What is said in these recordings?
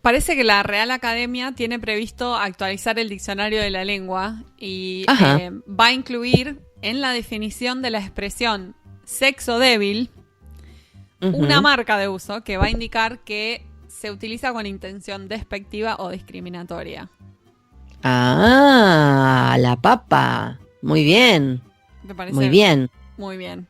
parece que la Real Academia tiene previsto actualizar el diccionario de la lengua y va a incluir en la definición de la expresión sexo débil una marca de uso que va a indicar que se utiliza con intención despectiva o discriminatoria. Ah, la papa. Muy bien. ¿Te parece? Muy bien. Muy bien.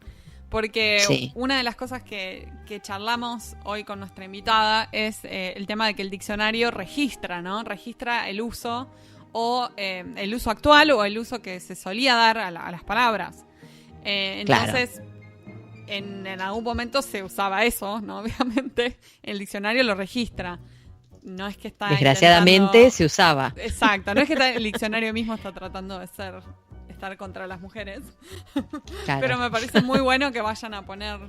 Porque una de las cosas que charlamos hoy con nuestra invitada es el tema de que el diccionario registra, ¿no? Registra el uso o el uso actual o el uso que se solía dar a las palabras. Entonces, en algún momento se usaba eso, ¿no? Obviamente, el diccionario lo registra. No es que está desgraciadamente se usaba. Exacto, no es que el diccionario mismo está tratando de estar contra las mujeres. Claro. Pero me parece muy bueno que vayan a poner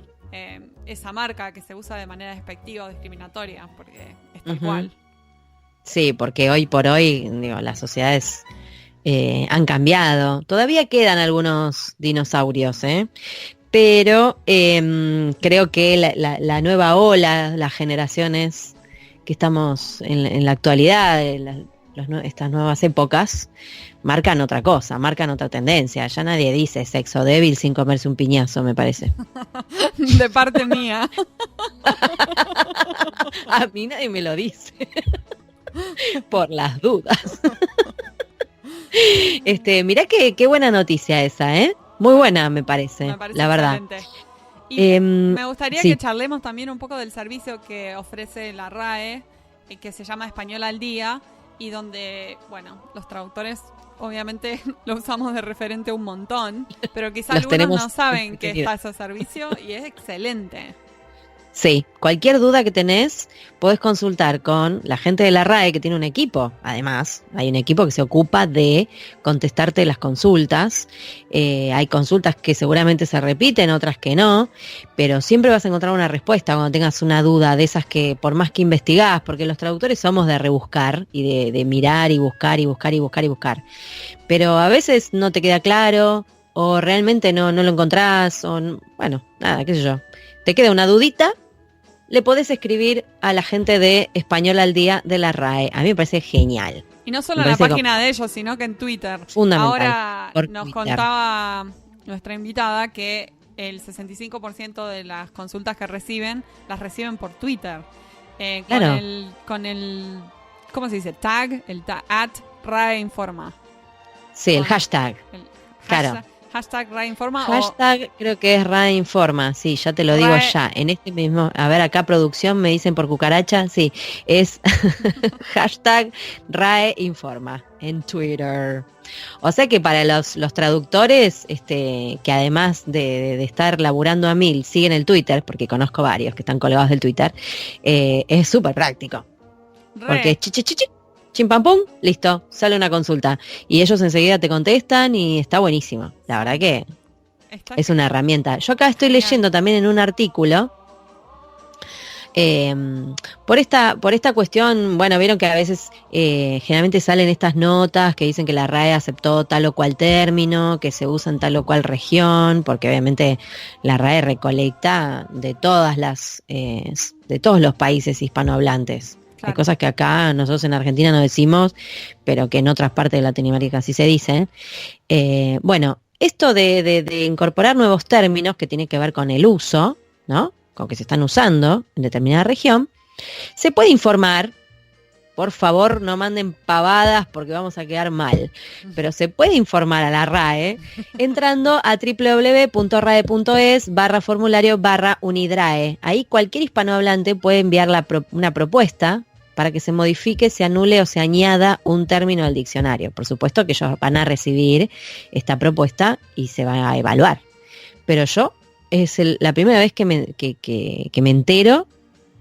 esa marca que se usa de manera despectiva o discriminatoria, porque es tal cual. Sí, porque hoy por hoy, digo, las sociedades han cambiado. Todavía quedan algunos dinosaurios, pero creo que la nueva ola, las generaciones que estamos en la actualidad, estas nuevas épocas, marcan otra cosa, marcan otra tendencia. Ya nadie dice sexo débil sin comerse un piñazo, me parece. De parte mía. A mí nadie me lo dice. Por las dudas. Mirá qué buena noticia esa, muy buena me parece la verdad. Excelente. Y me gustaría que charlemos también un poco del servicio que ofrece la RAE, que se llama Español al Día, y donde, bueno, los traductores obviamente lo usamos de referente un montón, pero quizá algunos no saben que está ese servicio y es excelente. Sí, cualquier duda que tenés podés consultar con la gente de la RAE, que tiene un equipo. Además, hay un equipo que se ocupa de contestarte las consultas. Hay consultas que seguramente se repiten, otras que no, pero siempre vas a encontrar una respuesta cuando tengas una duda de esas que por más que investigás, porque los traductores somos de rebuscar y de mirar y buscar y buscar y buscar y buscar. Pero a veces no te queda claro o realmente no lo encontrás o bueno, nada, qué sé yo. Te queda una dudita, le podés escribir a la gente de Español al Día de la RAE. A mí me parece genial. Y no solo en la página de ellos, sino que en Twitter. Fundamental. Ahora nos contaba nuestra invitada que el 65% de las consultas que reciben, las reciben por Twitter. Claro. Con el, ¿cómo se dice? Tag, @RAE Informa. Sí, el hashtag. Claro. Hashtag RAE Informa. Hashtag creo que es RAE Informa, sí, ya te lo digo ya. En este mismo, a ver, acá producción me dicen por cucaracha, sí, es hashtag RAE Informa en Twitter. O sea que para los traductores, que además de estar laburando a mil, siguen el Twitter, porque conozco varios que están colgados del Twitter, es súper práctico. Porque chim pam pum, listo, sale una consulta. Y ellos enseguida te contestan y está buenísimo. La verdad que es una herramienta. Yo acá estoy leyendo también en un artículo por esta cuestión, bueno, vieron que a veces generalmente salen estas notas que dicen que la RAE aceptó tal o cual término, que se usa en tal o cual región, porque obviamente la RAE recolecta de todos los países hispanohablantes. Claro. Hay cosas que acá nosotros en Argentina no decimos, pero que en otras partes de Latinoamérica sí se dicen. Bueno, esto de incorporar nuevos términos que tiene que ver con el uso, ¿no? Con que se están usando en determinada región, se puede informar. Por favor, no manden pavadas porque vamos a quedar mal. Pero se puede informar a la RAE entrando a www.rae.es/formulario/unidrae. Ahí cualquier hispanohablante puede enviar una propuesta para que se modifique, se anule o se añada un término al diccionario. Por supuesto que ellos van a recibir esta propuesta y se va a evaluar. Pero yo es la primera vez que me entero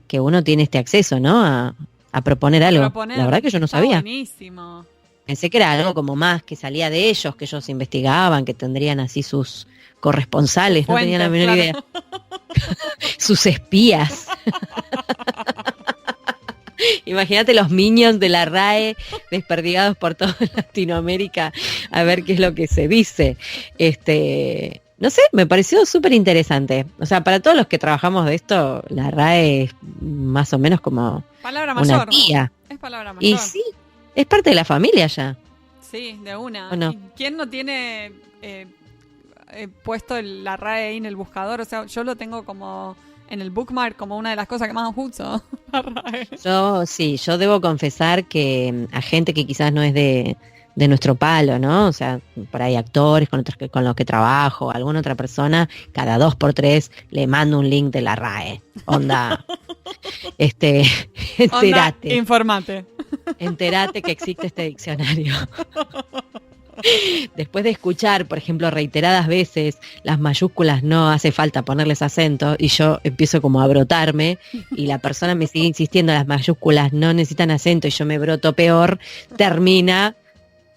que uno tiene este acceso, ¿no? A proponer algo. La verdad que yo no sabía. Buenísimo. Pensé que era algo como más que salía de ellos, que ellos investigaban, que tendrían así sus corresponsales, no tenía la menor idea. Sus espías. Imagínate los minions de la RAE desperdigados por toda Latinoamérica a ver qué es lo que se dice. No sé, me pareció súper interesante. O sea, para todos los que trabajamos de esto, la RAE es más o menos como palabra una mayor. guía. Es palabra mayor. Y sí, es parte de la familia ya. Sí, de una. No? ¿Quién no tiene puesto la RAE ahí en el buscador? O sea, yo lo tengo como en el bookmark como una de las cosas que más uso. La RAE. Yo debo confesar que a gente que quizás no es de nuestro palo, ¿no? O sea, por ahí actores con los que trabajo, alguna otra persona, cada 2x3 le mando un link de la RAE. Onda, entérate. Informate. Entérate que existe este diccionario. Después de escuchar, por ejemplo, reiteradas veces las mayúsculas no hace falta ponerles acento y yo empiezo como a brotarme y la persona me sigue insistiendo, las mayúsculas no necesitan acento y yo me broto peor, termina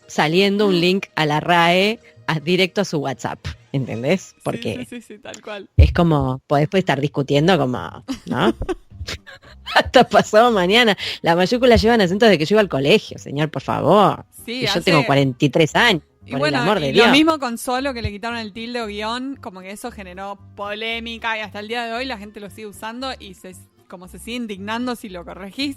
saliendo un link a la RAE directo a su WhatsApp, ¿entendés? Porque sí, tal cual. Es como, podés estar discutiendo como, ¿no? Hasta pasado mañana. Las mayúsculas llevan acentos desde que yo iba al colegio, señor, por favor. Sí, yo tengo 43 años. Y bueno, el amor de Dios. Lo mismo con Solo, que le quitaron el tilde o guión, como que eso generó polémica y hasta el día de hoy la gente lo sigue usando y como se sigue indignando si lo corregís.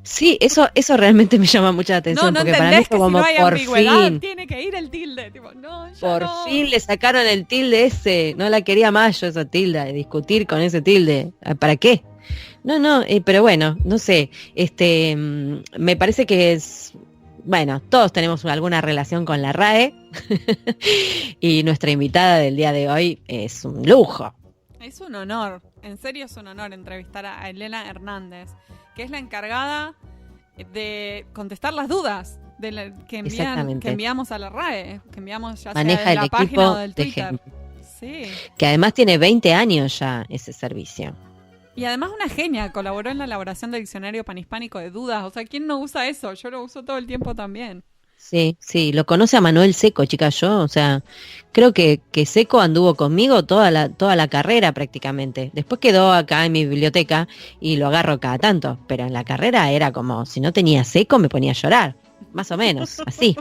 Sí, eso realmente me llama mucha atención, porque para mí fue como, si no hay por ambigüedad, fin tiene que ir el tilde, tipo, no, por fin le sacaron el tilde ese, no la quería más yo esa tilde, de discutir con ese tilde, ¿para qué? No, pero bueno, no sé, me parece que es, bueno, todos tenemos alguna relación con la RAE y nuestra invitada del día de hoy es un lujo. Es un honor, en serio es un honor entrevistar a Elena Hernández, que es la encargada de contestar las dudas que enviamos a la RAE, que enviamos ya maneja sea de la el página equipo o del Twitter. Sí. Que además tiene 20 años ya ese servicio. Y además una genia, colaboró en la elaboración del diccionario panhispánico de dudas. O sea, ¿quién no usa eso? Yo lo uso todo el tiempo también. Sí, lo conoce a Manuel Seco, chicas, yo, o sea, creo que Seco anduvo conmigo toda la carrera prácticamente. Después quedó acá en mi biblioteca y lo agarro cada tanto, pero en la carrera era como, si no tenía Seco me ponía a llorar, más o menos, así.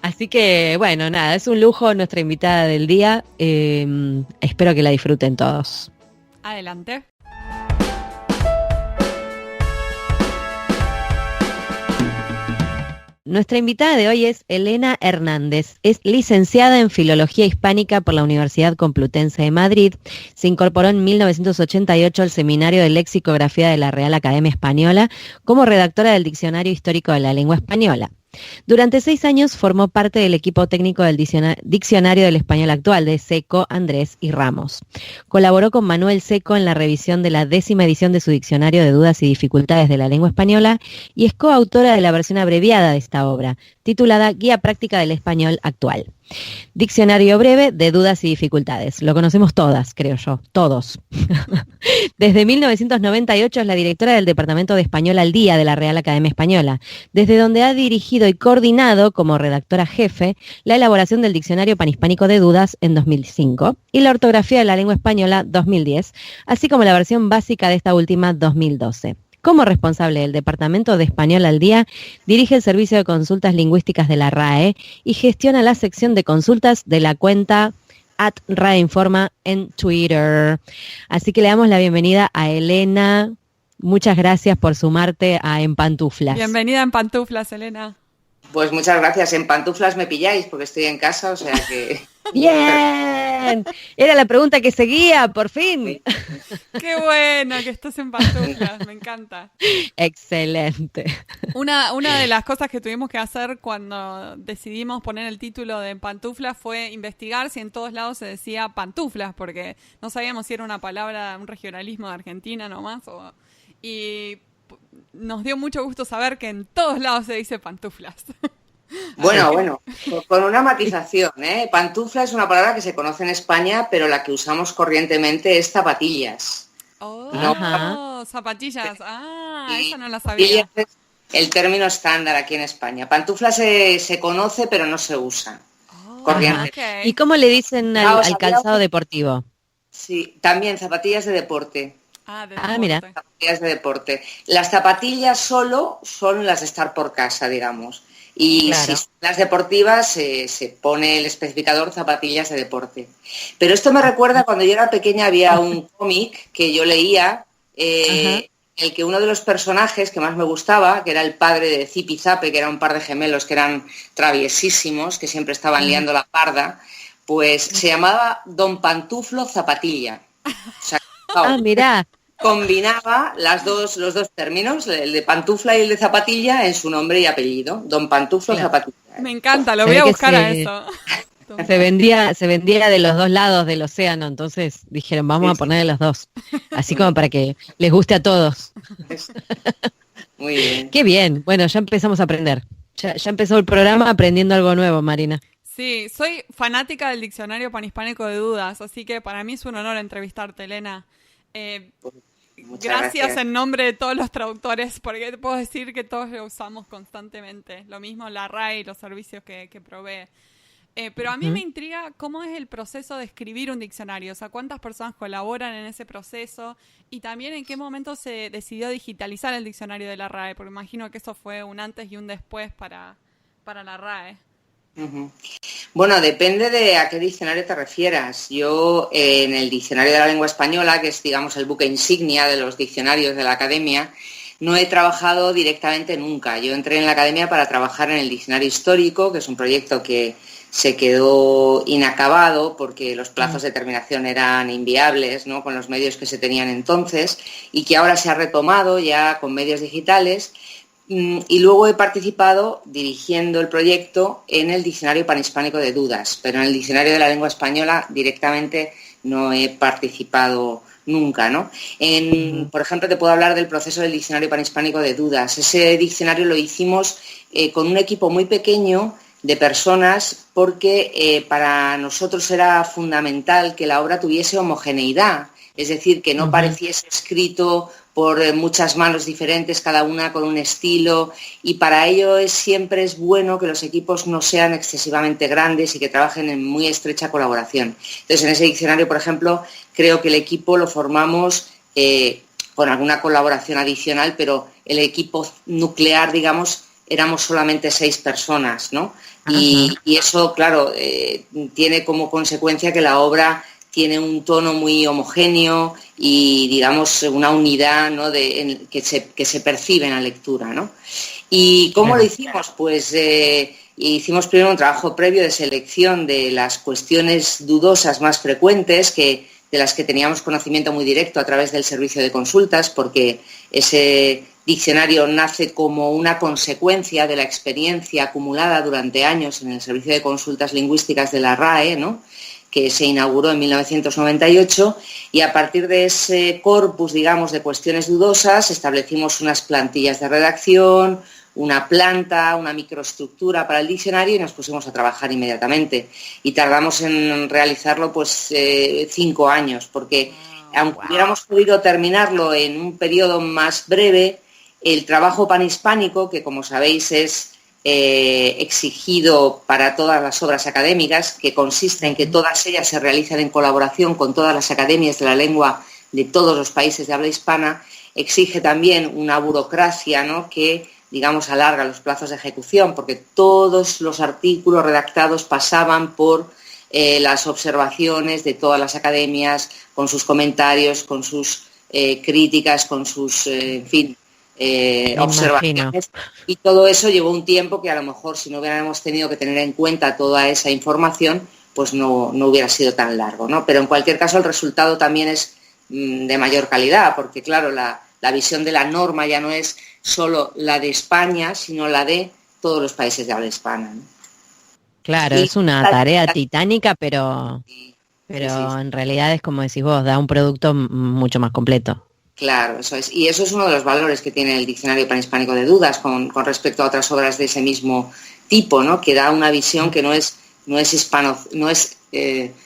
Así que, bueno, nada, es un lujo nuestra invitada del día, espero que la disfruten todos. Adelante. Nuestra invitada de hoy es Elena Hernández. Es licenciada en Filología Hispánica por la Universidad Complutense de Madrid. Se incorporó en 1988 al Seminario de Lexicografía de la Real Academia Española como redactora del Diccionario Histórico de la Lengua Española. Durante 6 años formó parte del equipo técnico del Diccionario del Español Actual de Seco, Andrés y Ramos. Colaboró con Manuel Seco en la revisión de la 10ª edición de su Diccionario de Dudas y Dificultades de la Lengua Española y es coautora de la versión abreviada de esta obra, titulada Guía Práctica del Español Actual. Diccionario breve de dudas y dificultades. Lo conocemos todas, creo yo, todos. Desde 1998 es la directora del Departamento de Español al Día de la Real Academia Española, desde donde ha dirigido y coordinado como redactora jefe la elaboración del Diccionario Panhispánico de Dudas en 2005 y la Ortografía de la Lengua Española 2010, así como la versión básica de esta última 2012. Como responsable del Departamento de Español al Día, dirige el Servicio de Consultas Lingüísticas de la RAE y gestiona la sección de consultas de la cuenta @RAEinforma en Twitter. Así que le damos la bienvenida a Elena. Muchas gracias por sumarte a En Pantuflas. Bienvenida a En Pantuflas, Elena. Pues muchas gracias. En pantuflas me pilláis porque estoy en casa, o sea que... ¡Bien! Era la pregunta que seguía, por fin. ¡Qué bueno que estás en pantuflas! Me encanta. Excelente. Una de las cosas que tuvimos que hacer cuando decidimos poner el título de En Pantuflas fue investigar si en todos lados se decía pantuflas, porque no sabíamos si era una palabra, un regionalismo de Argentina nomás. Y nos dio mucho gusto saber que en todos lados se dice pantuflas. Bueno, con una matización, ¿eh? Pantufla es una palabra que se conoce en España, pero la que usamos corrientemente es zapatillas. Oh, ¿no? Zapatillas. Esa no la sabía. Es el término estándar aquí en España. Pantufla se conoce, pero no se usa corriente. Okay. ¿Y cómo le dicen al calzado deportivo? Sí, también zapatillas de deporte. Mira. Zapatillas de deporte. Las zapatillas solo son las de estar por casa, digamos. Y claro, si son las deportivas se pone el especificador zapatillas de deporte. Pero esto me recuerda cuando yo era pequeña, había un cómic que yo leía el que uno de los personajes que más me gustaba, que era el padre de Zip y Zape, que era un par de gemelos que eran traviesísimos, que siempre estaban liando la parda, pues se llamaba Don Pantuflo Zapatilla. O sea, mirá. Combinaba los dos términos, el de pantufla y el de zapatilla, en su nombre y apellido. Don Pantuflo Zapatilla. Me encanta, lo voy a buscar a eso. Se vendía de los dos lados del océano, entonces dijeron, vamos a ponerle los dos, así como para que les guste a todos. Muy bien. Qué bien, bueno, ya empezamos a aprender. Ya empezó el programa aprendiendo algo nuevo, Marina. Sí, soy fanática del diccionario panhispánico de dudas, así que para mí es un honor entrevistarte, Elena. Gracias en nombre de todos los traductores, porque te puedo decir que todos lo usamos constantemente. Lo mismo la RAE y los servicios que provee. Pero a mí me intriga cómo es el proceso de escribir un diccionario, o sea, cuántas personas colaboran en ese proceso y también en qué momento se decidió digitalizar el diccionario de la RAE, porque imagino que eso fue un antes y un después para la RAE. Uh-huh. Bueno, depende de a qué diccionario te refieras. Yo en el diccionario de la lengua española, que es, digamos, el buque insignia de los diccionarios de la academia, no he trabajado directamente nunca. Yo entré en la academia para trabajar en el diccionario histórico, que es un proyecto que se quedó inacabado porque los plazos de terminación eran inviables, ¿no?, con los medios que se tenían entonces, y que ahora se ha retomado ya con medios digitales. Y luego he participado dirigiendo el proyecto en el Diccionario Panhispánico de Dudas, pero en el Diccionario de la Lengua Española directamente no he participado nunca, ¿no? Por ejemplo, te puedo hablar del proceso del Diccionario Panhispánico de Dudas. Ese diccionario lo hicimos con un equipo muy pequeño de personas porque para nosotros era fundamental que la obra tuviese homogeneidad, es decir, que no pareciese escrito por muchas manos diferentes, cada una con un estilo, y para ello siempre es bueno que los equipos no sean excesivamente grandes y que trabajen en muy estrecha colaboración. Entonces, en ese diccionario, por ejemplo, creo que el equipo lo formamos con alguna colaboración adicional, pero el equipo nuclear, digamos, éramos solamente 6 personas, ¿no? Y eso, claro, tiene como consecuencia que la obra tiene un tono muy homogéneo y, digamos, una unidad, ¿no?, que se percibe en la lectura, ¿no? ¿Y cómo lo hicimos? Pues hicimos primero un trabajo previo de selección de las cuestiones dudosas más frecuentes, de las que teníamos conocimiento muy directo a través del servicio de consultas, porque ese diccionario nace como una consecuencia de la experiencia acumulada durante años en el servicio de consultas lingüísticas de la RAE, ¿no?, que se inauguró en 1998, y a partir de ese corpus, digamos, de cuestiones dudosas, establecimos unas plantillas de redacción, una planta, una microestructura para el diccionario y nos pusimos a trabajar inmediatamente. Y tardamos en realizarlo 5 años, porque aunque hubiéramos podido terminarlo en un periodo más breve, el trabajo panhispánico, que como sabéis es exigido para todas las obras académicas, que consiste en que todas ellas se realizan en colaboración con todas las academias de la lengua de todos los países de habla hispana, exige también una burocracia, ¿no?, que, digamos, alarga los plazos de ejecución, porque todos los artículos redactados pasaban por las observaciones de todas las academias, con sus comentarios, con sus críticas, con sus, observaciones, y todo eso llevó un tiempo que a lo mejor si no hubiéramos tenido que tener en cuenta toda esa información, pues no hubiera sido tan largo, ¿no? Pero en cualquier caso el resultado también es de mayor calidad, porque claro, la visión de la norma ya no es solo la de España, sino la de todos los países de habla hispana, ¿no? Claro, es una tarea titánica, pero en realidad es como decís vos, da un producto mucho más completo. Claro, eso es. Y eso es uno de los valores que tiene el Diccionario Panhispánico de Dudas con respecto a otras obras de ese mismo tipo, ¿no?, que da una visión que no es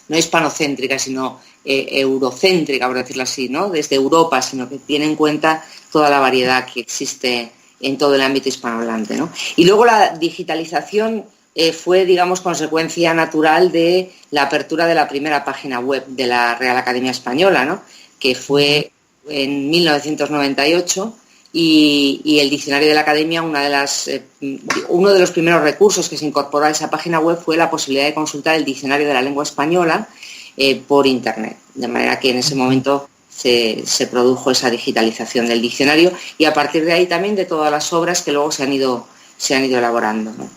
hispanocéntrica, sino eurocéntrica, por decirlo así, ¿no?, desde Europa, sino que tiene en cuenta toda la variedad que existe en todo el ámbito hispanohablante, ¿no? Y luego la digitalización fue, digamos, consecuencia natural de la apertura de la primera página web de la Real Academia Española, ¿no?, que fue en 1998, y el diccionario de la Academia, uno de los primeros recursos que se incorporó a esa página web fue la posibilidad de consultar el diccionario de la lengua española por Internet, de manera que en ese momento se produjo esa digitalización del diccionario y a partir de ahí también de todas las obras que luego se han ido elaborando, ¿no?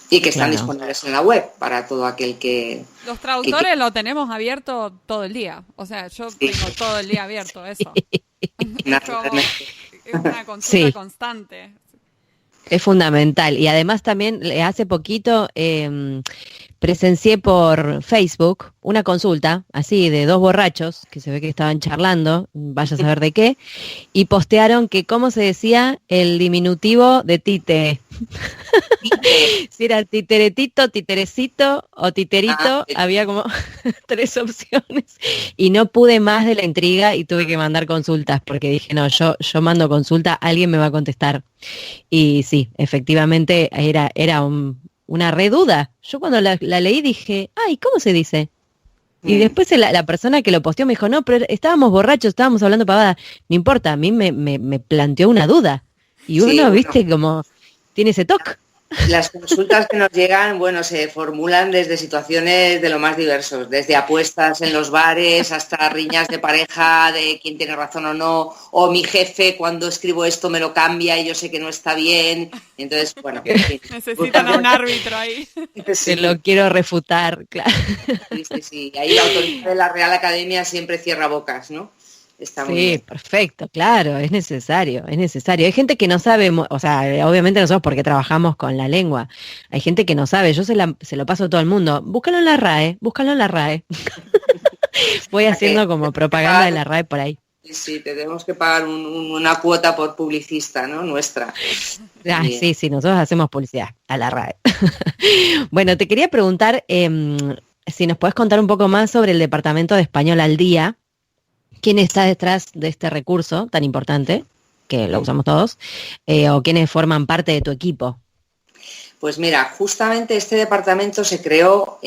Y que están disponibles en la web para todo aquel que... Los traductores lo tenemos abierto todo el día. O sea, yo tengo todo el día abierto eso. Es una consulta constante. Es fundamental. Y además también hace poquito presencié por Facebook una consulta, así, de dos borrachos, que se ve que estaban charlando, vaya a saber de qué, y postearon que cómo se decía el diminutivo de tite. Si era titeretito, titerecito o titerito, había como 3 opciones. Y no pude más de la intriga y tuve que mandar consultas, porque dije, no, yo mando consulta, alguien me va a contestar. Y sí, efectivamente era una re duda. Yo cuando la leí dije, ay, ¿cómo se dice? Y después la persona que lo posteó me dijo, no, pero estábamos borrachos, estábamos hablando pavada. No importa, a mí me planteó una duda. Y uno, viste, como tiene ese toque. Las consultas que nos llegan, bueno, se formulan desde situaciones de lo más diversos, desde apuestas en los bares hasta riñas de pareja, de quién tiene razón o no, o mi jefe cuando escribo esto me lo cambia y yo sé que no está bien. Entonces, bueno. Necesitan a un árbitro ahí. Se lo quiero refutar, claro. Sí. Ahí la autoridad de la Real Academia siempre cierra bocas, ¿no? Está muy bien. Perfecto, claro, es necesario. Hay gente que no sabe, o sea, obviamente nosotros porque trabajamos con la lengua, hay gente que no sabe, yo se lo paso a todo el mundo, búscalo en la RAE. Voy haciendo como propaganda de la RAE por ahí. Sí, tenemos que pagar una cuota por publicista, ¿no? Nuestra. Sí, nosotros hacemos publicidad a la RAE. Bueno, te quería preguntar si nos puedes contar un poco más sobre el Departamento de Español al Día. ¿Quién está detrás de este recurso tan importante, que lo usamos todos, o quiénes forman parte de tu equipo? Pues mira, justamente este departamento se creó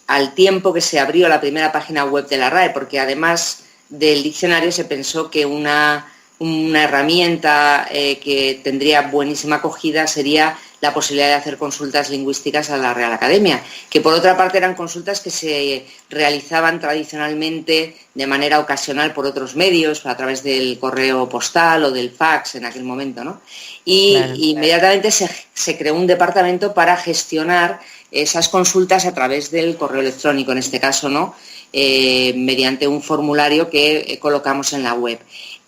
al tiempo que se abrió la primera página web de la RAE, porque además del diccionario se pensó que una herramienta que tendría buenísima acogida sería la posibilidad de hacer consultas lingüísticas a la Real Academia, que por otra parte eran consultas que se realizaban tradicionalmente de manera ocasional por otros medios, a través del correo postal o del fax en aquel momento, ¿no? Y inmediatamente se creó un departamento para gestionar esas consultas a través del correo electrónico, en este caso, ¿no? Mediante un formulario que colocamos en la web.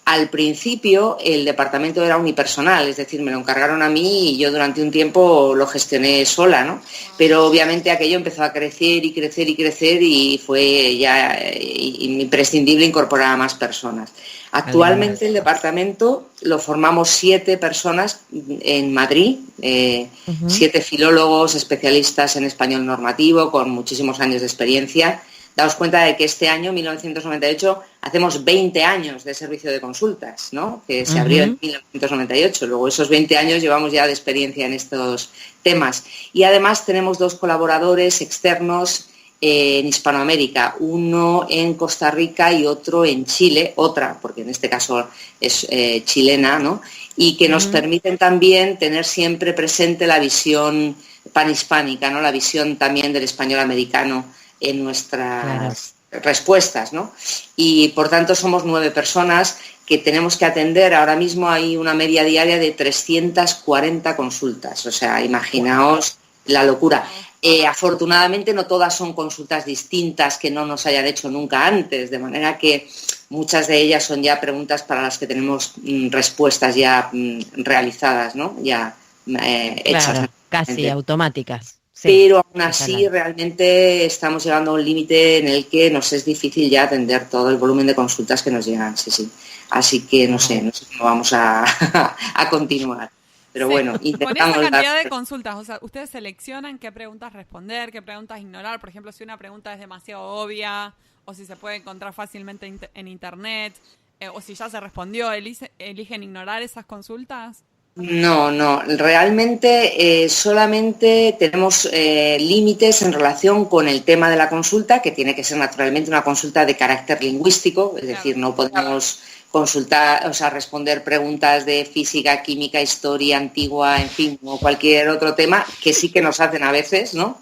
Al principio el departamento era unipersonal, es decir, me lo encargaron a mí y yo durante un tiempo lo gestioné sola, ¿no? Pero obviamente aquello empezó a crecer y fue ya imprescindible incorporar a más personas. Actualmente el departamento lo formamos 7 personas en Madrid, 7 filólogos especialistas en español normativo con muchísimos años de experiencia. Daos cuenta de que este año, 1998, hacemos 20 años de servicio de consultas, ¿no? Que se abrió en 1998. Luego esos 20 años llevamos ya de experiencia en estos temas. Y además tenemos 2 colaboradores externos en Hispanoamérica, uno en Costa Rica y otro en Chile, otra, porque en este caso es chilena, ¿no? Y que nos permiten también tener siempre presente la visión panhispánica, ¿no? La visión también del español americano en nuestras respuestas, ¿no? Y por tanto somos 9 personas que tenemos que atender. Ahora mismo hay una media diaria de 340 consultas, o sea, imaginaos la locura. Afortunadamente no todas son consultas distintas que no nos hayan hecho nunca antes, de manera que muchas de ellas son ya preguntas para las que tenemos respuestas ya realizadas, ¿no? Ya hechas. Casi automáticas. Sí, pero aún así realmente estamos llegando a un límite en el que nos es difícil ya atender todo el volumen de consultas que nos llegan, sí. Así que no sé cómo vamos a continuar. Pero bueno, intentamos. Con esa cantidad de consultas, o sea, ustedes seleccionan qué preguntas responder, qué preguntas ignorar. Por ejemplo, si una pregunta es demasiado obvia o si se puede encontrar fácilmente en internet o si ya se respondió, ¿eligen ignorar esas consultas? No, realmente solamente tenemos límites en relación con el tema de la consulta, que tiene que ser naturalmente una consulta de carácter lingüístico, es decir, no podemos consultar, o sea, responder preguntas de física, química, historia antigua, en fin, o cualquier otro tema, que sí que nos hacen a veces, ¿no?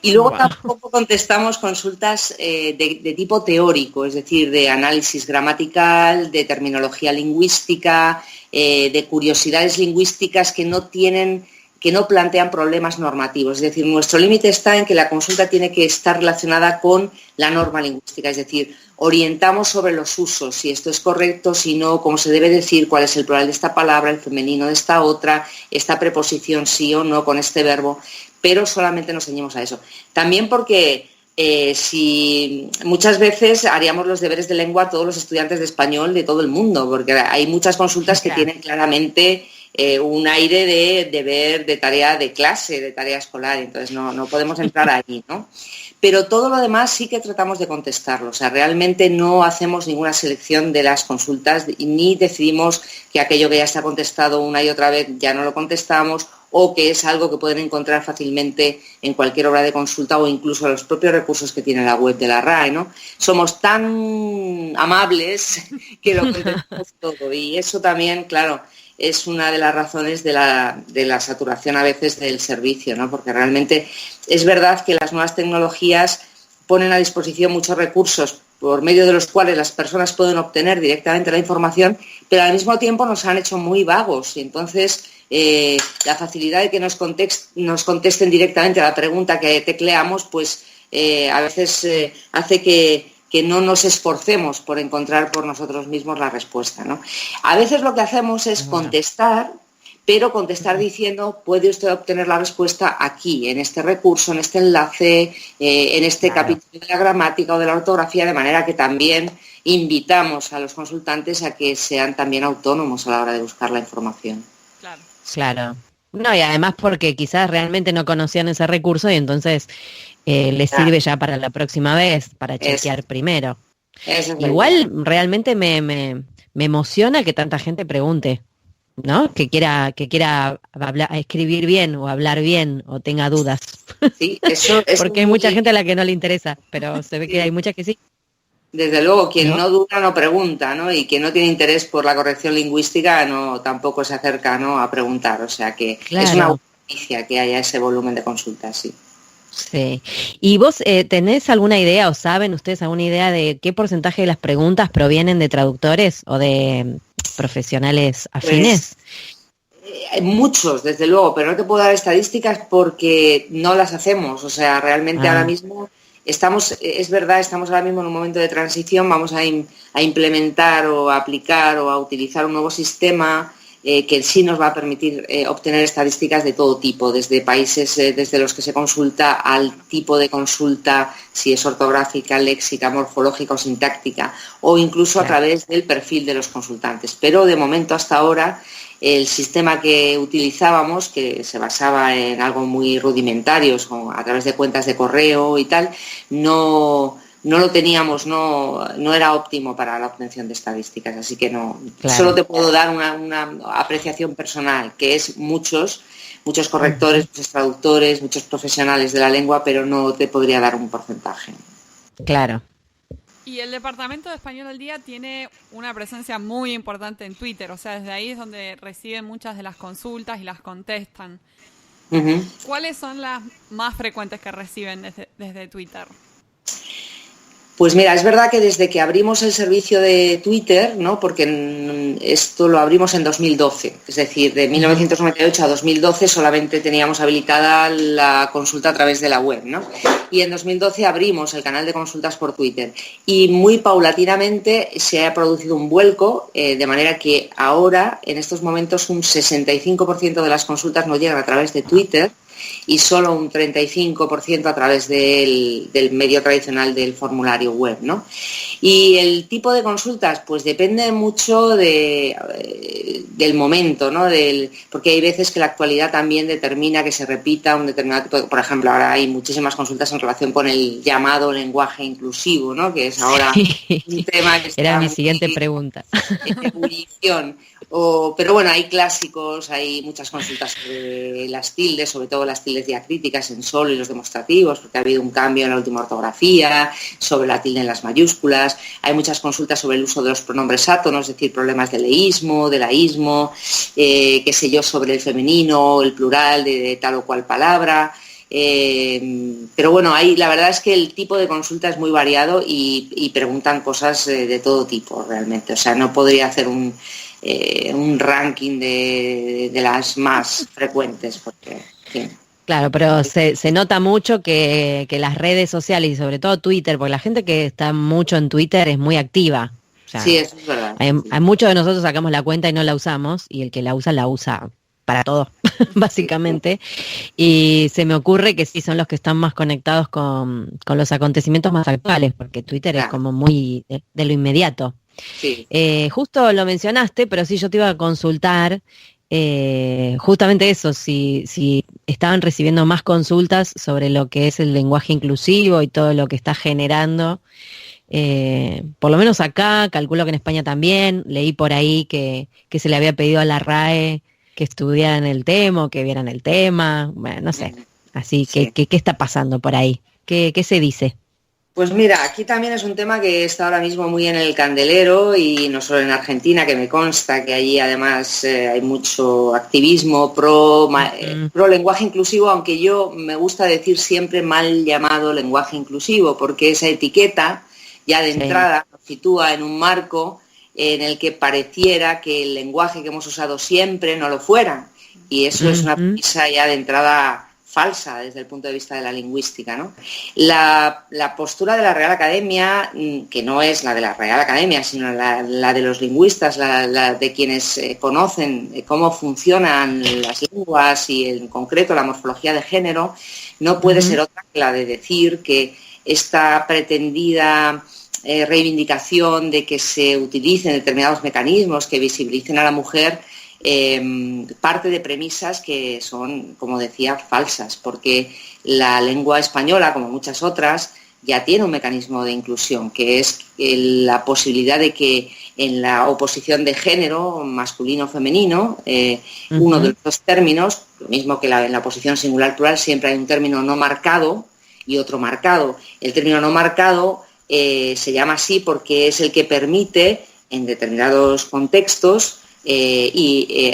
Y luego tampoco contestamos consultas de tipo teórico, es decir, de análisis gramatical, de terminología lingüística, de curiosidades lingüísticas que no plantean problemas normativos. Es decir, nuestro límite está en que la consulta tiene que estar relacionada con la norma lingüística, es decir, orientamos sobre los usos, si esto es correcto, si no, cómo se debe decir, cuál es el plural de esta palabra, el femenino de esta otra, esta preposición sí o no con este verbo, pero solamente nos ceñimos a eso. También porque si muchas veces haríamos los deberes de lengua a todos los estudiantes de español de todo el mundo, porque hay muchas consultas que tienen claramente un aire de deber, de tarea de clase, de tarea escolar, entonces no podemos entrar allí, ¿no? Pero todo lo demás sí que tratamos de contestarlo, o sea, realmente no hacemos ninguna selección de las consultas ni decidimos que aquello que ya está contestado una y otra vez ya no lo contestamos o que es algo que pueden encontrar fácilmente en cualquier obra de consulta o incluso en los propios recursos que tiene la web de la RAE, ¿no? Somos tan amables que lo contestamos todo y eso también, claro, es una de las razones de la saturación a veces del servicio, ¿no? Porque realmente es verdad que las nuevas tecnologías ponen a disposición muchos recursos por medio de los cuales las personas pueden obtener directamente la información, pero al mismo tiempo nos han hecho muy vagos y entonces la facilidad de que nos contesten directamente a la pregunta que tecleamos, pues a veces hace que no nos esforcemos por encontrar por nosotros mismos la respuesta, ¿no? A veces lo que hacemos es contestar, pero contestar diciendo, puede usted obtener la respuesta aquí, en este recurso, en este enlace, en este capítulo de la gramática o de la ortografía, de manera que también invitamos a los consultantes a que sean también autónomos a la hora de buscar la información. Claro. No, y además porque quizás realmente no conocían ese recurso y entonces les sirve ya para la próxima vez, para chequear primero. Igual realmente me emociona que tanta gente pregunte, ¿no? Que quiera escribir bien o hablar bien o tenga dudas. Sí, eso es porque hay mucha gente a la que no le interesa, pero se ve que hay muchas que sí. Desde luego, quien no duda no pregunta, ¿no? Y quien no tiene interés por la corrección lingüística tampoco se acerca, ¿no?, a preguntar. O sea que es una buena noticia que haya ese volumen de consultas, sí. Sí. ¿Y vos tenés alguna idea o saben ustedes alguna idea de qué porcentaje de las preguntas provienen de traductores o de profesionales afines? Muchos, desde luego, pero no te puedo dar estadísticas porque no las hacemos. O sea, realmente ahora mismo es verdad, estamos ahora mismo en un momento de transición, vamos a implementar o a aplicar o a utilizar un nuevo sistema que sí nos va a permitir obtener estadísticas de todo tipo, desde países desde los que se consulta al tipo de consulta, si es ortográfica, léxica, morfológica o sintáctica, o incluso a través del perfil de los consultantes. Pero de momento hasta ahora el sistema que utilizábamos, que se basaba en algo muy rudimentario, a través de cuentas de correo y tal, no lo teníamos, no era óptimo para la obtención de estadísticas, así que solo te puedo dar una apreciación personal, que es muchos correctores, muchos traductores, muchos profesionales de la lengua, pero no te podría dar un porcentaje. Claro. Y el Departamento de Español al Día tiene una presencia muy importante en Twitter, o sea, desde ahí es donde reciben muchas de las consultas y las contestan. Uh-huh. ¿Cuáles son las más frecuentes que reciben desde Twitter? Pues mira, es verdad que desde que abrimos el servicio de Twitter, ¿no?, porque esto lo abrimos en 2012, es decir, de 1998 a 2012 solamente teníamos habilitada la consulta a través de la web, ¿no? Y en 2012 abrimos el canal de consultas por Twitter y muy paulatinamente se ha producido un vuelco, de manera que ahora, en estos momentos, un 65% de las consultas nos llegan a través de Twitter y solo un 35% a través del medio tradicional del formulario web, ¿no? Y el tipo de consultas, pues depende mucho del momento, ¿no? Porque hay veces que la actualidad también determina que se repita un determinado tipo por ejemplo, ahora hay muchísimas consultas en relación con el llamado lenguaje inclusivo, ¿no?, que es ahora un tema que está era mi siguiente pregunta. En ebullición. Pero bueno, hay clásicos, hay muchas consultas sobre las tildes, sobre todo las tildes tildes diacríticas en solo y los demostrativos, porque ha habido un cambio en la última ortografía, sobre la tilde en las mayúsculas. Hay muchas consultas sobre el uso de los pronombres átonos, es decir, problemas de leísmo, de laísmo, qué sé yo, sobre el femenino, el plural de tal o cual palabra. Pero bueno, la verdad es que el tipo de consulta es muy variado y preguntan cosas de todo tipo realmente. O sea, no podría hacer un ranking de las más frecuentes porque, en fin. Claro, pero se nota mucho que las redes sociales y sobre todo Twitter, porque la gente que está mucho en Twitter es muy activa. O sea, sí, eso es verdad. Hay muchos de nosotros sacamos la cuenta y no la usamos, y el que la usa para todo, básicamente. Y se me ocurre que sí son los que están más conectados con los acontecimientos más actuales, porque Twitter es como muy de lo inmediato. Sí. Justo lo mencionaste, pero sí yo te iba a consultar justamente eso, si estaban recibiendo más consultas sobre lo que es el lenguaje inclusivo y todo lo que está generando. Por lo menos acá, calculo que en España también, leí por ahí que se le había pedido a la RAE que estudiaran el tema o que vieran el tema, bueno, no sé, así que ¿qué está pasando por ahí? ¿Qué se dice? Pues mira, aquí también es un tema que está ahora mismo muy en el candelero y no solo en Argentina, que me consta que allí además hay mucho activismo pro lenguaje inclusivo, aunque yo me gusta decir siempre mal llamado lenguaje inclusivo, porque esa etiqueta ya de entrada nos sitúa en un marco en el que pareciera que el lenguaje que hemos usado siempre no lo fuera. Y eso es una premisa ya de entrada falsa desde el punto de vista de la lingüística, ¿no? La postura de la Real Academia, que no es la de la Real Academia, sino la de los lingüistas, la de quienes conocen cómo funcionan las lenguas y en concreto la morfología de género, no puede ser otra que la de decir que esta pretendida reivindicación de que se utilicen determinados mecanismos que visibilicen a la mujer parte de premisas que son, como decía, falsas, porque la lengua española, como muchas otras, ya tiene un mecanismo de inclusión, que es la posibilidad de que en la oposición de género, masculino-femenino, uno de los dos términos, lo mismo que en la oposición singular-plural, siempre hay un término no marcado y otro marcado. El término no marcado se llama así porque es el que permite, en determinados contextos,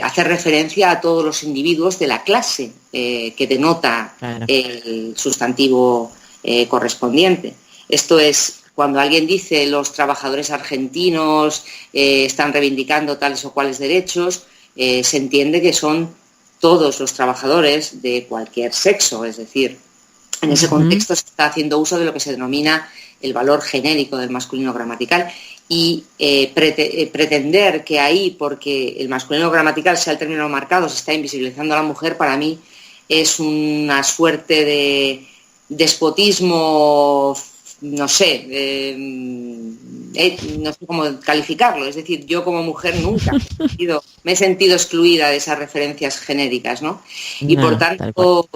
hacer referencia a todos los individuos de la clase que denota el sustantivo correspondiente. Esto es, cuando alguien dice los trabajadores argentinos están reivindicando tales o cuales derechos, se entiende que son todos los trabajadores de cualquier sexo, es decir, en ese contexto se está haciendo uso de lo que se denomina el valor genérico del masculino gramatical. Y pretender que ahí, porque el masculino gramatical sea el término marcado, se está invisibilizando a la mujer, para mí es una suerte de despotismo, no sé cómo calificarlo. Es decir, yo como mujer nunca me he sentido excluida de esas referencias genéricas, ¿no? Y por tanto,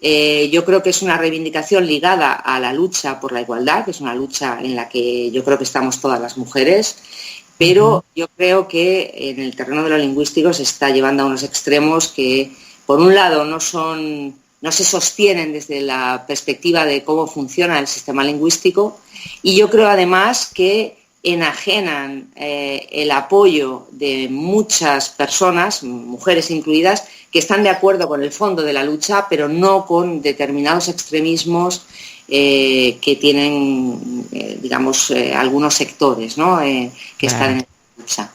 yo creo que es una reivindicación ligada a la lucha por la igualdad, que es una lucha en la que yo creo que estamos todas las mujeres, pero yo creo que en el terreno de lo lingüístico se está llevando a unos extremos que, por un lado, no se sostienen desde la perspectiva de cómo funciona el sistema lingüístico, y yo creo además que enajenan el apoyo de muchas personas, mujeres incluidas, que están de acuerdo con el fondo de la lucha, pero no con determinados extremismos que tienen, algunos sectores, ¿no? Que están en la lucha.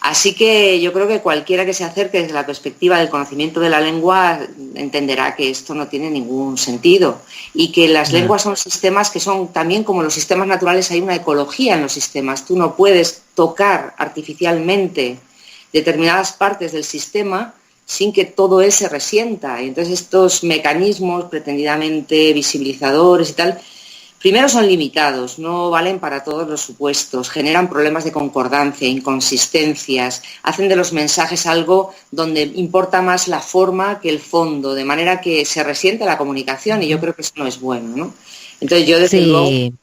Así que yo creo que cualquiera que se acerque desde la perspectiva del conocimiento de la lengua entenderá que esto no tiene ningún sentido y que las lenguas son sistemas que son también como los sistemas naturales, hay una ecología en los sistemas. Tú no puedes tocar artificialmente determinadas partes del sistema sin que todo él se resienta. Y entonces estos mecanismos pretendidamente visibilizadores y tal, primero son limitados, no valen para todos los supuestos, generan problemas de concordancia, inconsistencias, hacen de los mensajes algo donde importa más la forma que el fondo, de manera que se resiente la comunicación y yo creo que eso no es bueno, ¿no? Entonces yo desde luego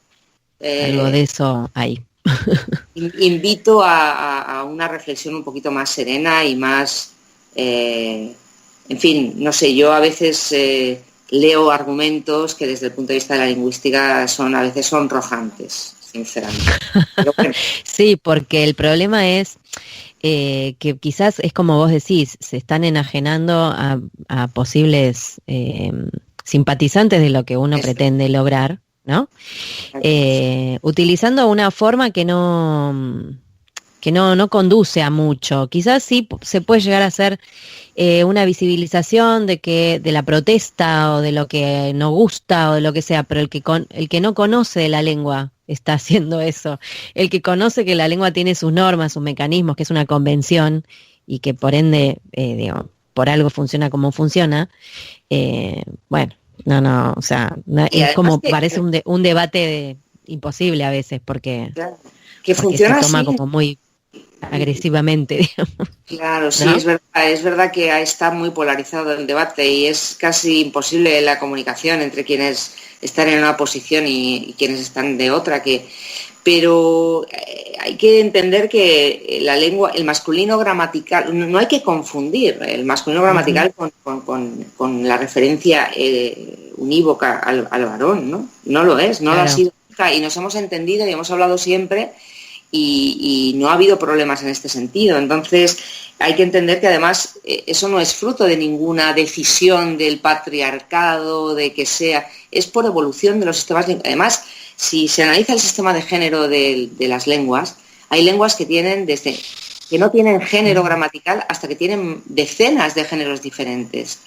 algo de eso hay. Invito a una reflexión un poquito más serena y más, en fin, no sé, yo a veces leo argumentos que desde el punto de vista de la lingüística a veces son sonrojantes, sinceramente. Bueno. Sí, porque el problema es que quizás es como vos decís, se están enajenando a posibles simpatizantes de lo que uno pretende lograr, ¿no? Utilizando una forma que no conduce a mucho. Quizás sí se puede llegar a hacer una visibilización de la protesta o de lo que no gusta o de lo que sea, pero el que no conoce la lengua está haciendo eso. El que conoce que la lengua tiene sus normas, sus mecanismos, que es una convención y que por ende, por algo funciona como funciona, bueno, o sea, es como parece un debate imposible a veces porque, claro, que porque funciona se toma así, como muy agresivamente, digamos. Claro, sí, ¿no? es verdad que está muy polarizado el debate y es casi imposible la comunicación entre quienes están en una posición y quienes están de otra. Pero hay que entender que la lengua, el masculino gramatical, no hay que confundir el masculino gramatical con la referencia unívoca al varón, ¿no? No lo es, no Claro. lo ha sido nunca y nos hemos entendido y hemos hablado siempre. Y no ha habido problemas en este sentido. Entonces, hay que entender que además eso no es fruto de ninguna decisión del patriarcado, de que sea, es por evolución de los sistemas. Además, si se analiza el sistema de género de las lenguas, hay lenguas que no tienen género gramatical hasta que tienen decenas de géneros diferentes.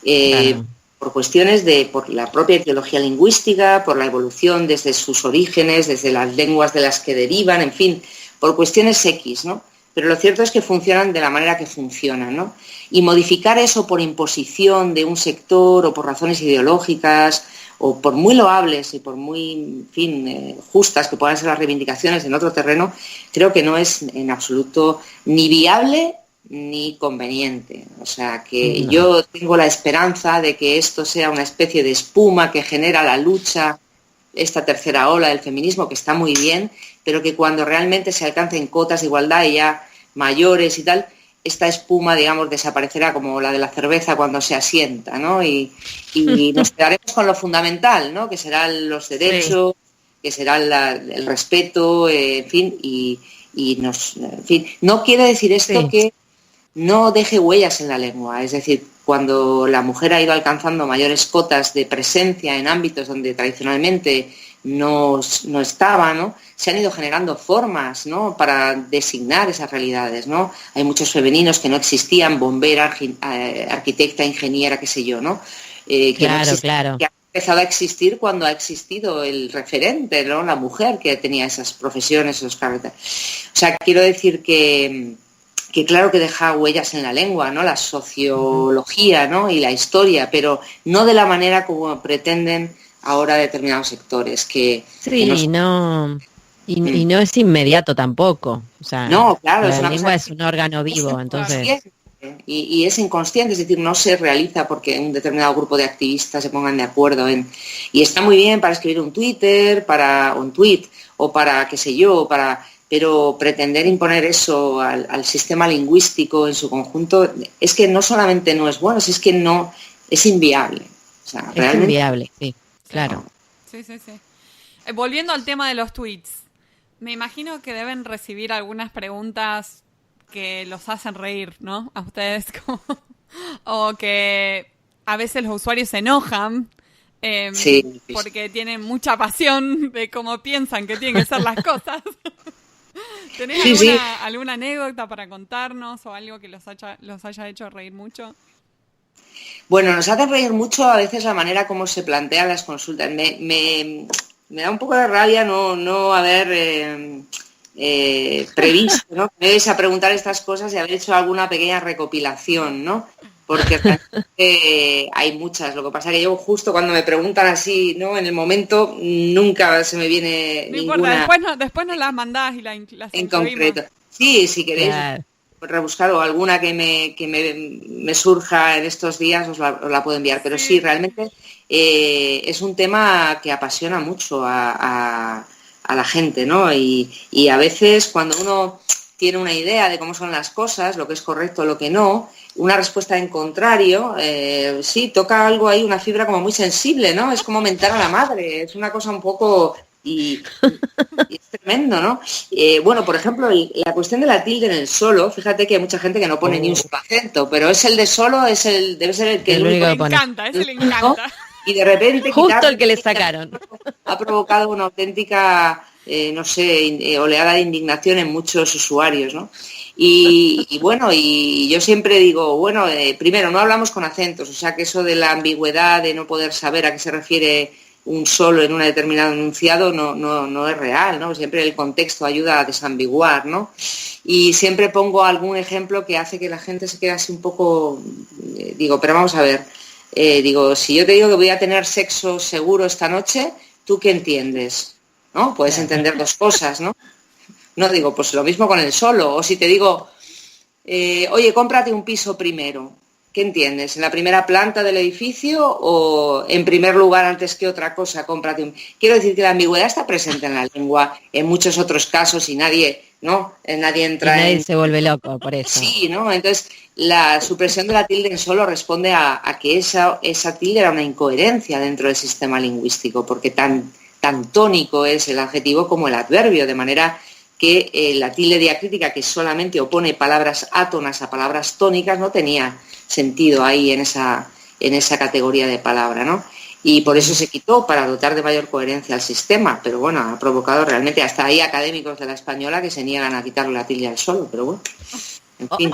Claro. Por cuestiones por la propia etiología lingüística, por la evolución desde sus orígenes, desde las lenguas de las que derivan, en fin, por cuestiones X, ¿no? Pero lo cierto es que funcionan de la manera que funcionan, ¿no? Y modificar eso por imposición de un sector o por razones ideológicas o por muy loables y por muy, en fin, justas que puedan ser las reivindicaciones en otro terreno, creo que no es en absoluto ni viable ni conveniente. O sea que yo tengo la esperanza de que esto sea una especie de espuma que genera la lucha, esta tercera ola del feminismo, que está muy bien, pero que cuando realmente se alcancen cotas de igualdad y ya mayores y tal, esta espuma, digamos, desaparecerá como la de la cerveza cuando se asienta, ¿no? Y nos quedaremos con lo fundamental, ¿no? Que serán los derechos, que será el respeto, en fin, en fin. No quiere decir esto que no deje huellas en la lengua, es decir, cuando la mujer ha ido alcanzando mayores cotas de presencia en ámbitos donde tradicionalmente no estaba, ¿no? Se han ido generando formas, ¿no? Para designar esas realidades, ¿no? Hay muchos femeninos que no existían, bombera, arquitecta, ingeniera, qué sé yo, ¿no? Claro. Que han empezado a existir cuando ha existido el referente, ¿no? La mujer que tenía esas profesiones, esos carreras. O sea, quiero decir que claro que deja huellas en la lengua, ¿no? La sociología, ¿no? Y la historia, pero no de la manera como pretenden ahora determinados sectores. No es inmediato tampoco. O sea, no, claro, la lengua es un órgano vivo, entonces. Y es inconsciente, es decir, no se realiza porque un determinado grupo de activistas se pongan de acuerdo y está muy bien para escribir un Twitter, o un tweet, o para, qué sé yo, pero pretender imponer eso al sistema lingüístico en su conjunto es que no solamente no es bueno, es que no es inviable. O sea, es inviable, sí, claro. Sí. Volviendo al tema de los tweets, me imagino que deben recibir algunas preguntas que los hacen reír, ¿no? A ustedes, o que a veces los usuarios se enojan porque tienen mucha pasión de cómo piensan que tienen que ser las cosas. ¿Tenés alguna anécdota para contarnos o algo que los haya hecho reír mucho? Bueno, nos hace reír mucho a veces la manera como se plantean las consultas. Me da un poco de rabia no haber previsto, ¿no? Me vais a preguntar estas cosas y haber hecho alguna pequeña recopilación, ¿no? Porque realmente hay muchas. Lo que pasa es que yo justo cuando me preguntan así, ¿no? En el momento nunca se me viene ninguna. Importa, después nos las mandás y las en concreto. Sí, si queréis rebuscar o alguna que me surja en estos días os la puedo enviar. Pero sí realmente es un tema que apasiona mucho a la gente, ¿no? Y a veces cuando uno tiene una idea de cómo son las cosas, lo que es correcto, lo que no, una respuesta en contrario, sí, toca algo ahí, una fibra como muy sensible, ¿no? Es como mentar a la madre, es una cosa un poco... Y es tremendo, ¿no? Bueno, por ejemplo, la cuestión de la tilde en el solo, fíjate que hay mucha gente que no pone ni un solo acento, pero es el de solo, debe ser el que el único que pone. Ese le encanta. Y de repente... Justo el que le sacaron. Ha provocado una auténtica, no sé, oleada de indignación en muchos usuarios, ¿no? Y bueno, y yo siempre digo, bueno, primero, no hablamos con acentos, o sea que eso de la ambigüedad, de no poder saber a qué se refiere un solo en un determinado enunciado no es real, ¿no? Siempre el contexto ayuda a desambiguar, ¿no? Y siempre pongo algún ejemplo que hace que la gente se quede así un poco, digo, pero vamos a ver, si yo te digo que voy a tener sexo seguro esta noche, ¿tú qué entiendes? ¿No? Puedes entender dos cosas, ¿no? No digo, pues lo mismo con el solo, o si te digo, oye, cómprate un piso primero. ¿Qué entiendes? ¿En la primera planta del edificio o en primer lugar antes que otra cosa cómprate un...? Quiero decir que la ambigüedad está presente en la lengua en muchos otros casos y nadie entra nadie se vuelve loco por eso. Sí, ¿no? Entonces la supresión de la tilde en solo responde a que esa tilde era una incoherencia dentro del sistema lingüístico, porque tan tónico es el adjetivo como el adverbio, de manera que la tilde diacrítica, que solamente opone palabras átonas a palabras tónicas, no tenía sentido ahí en esa categoría de palabra, ¿no? Y por eso se quitó, para dotar de mayor coherencia al sistema, pero bueno, ha provocado realmente, hasta ahí académicos de la española que se niegan a quitarle la tilde al solo, pero bueno, en fin,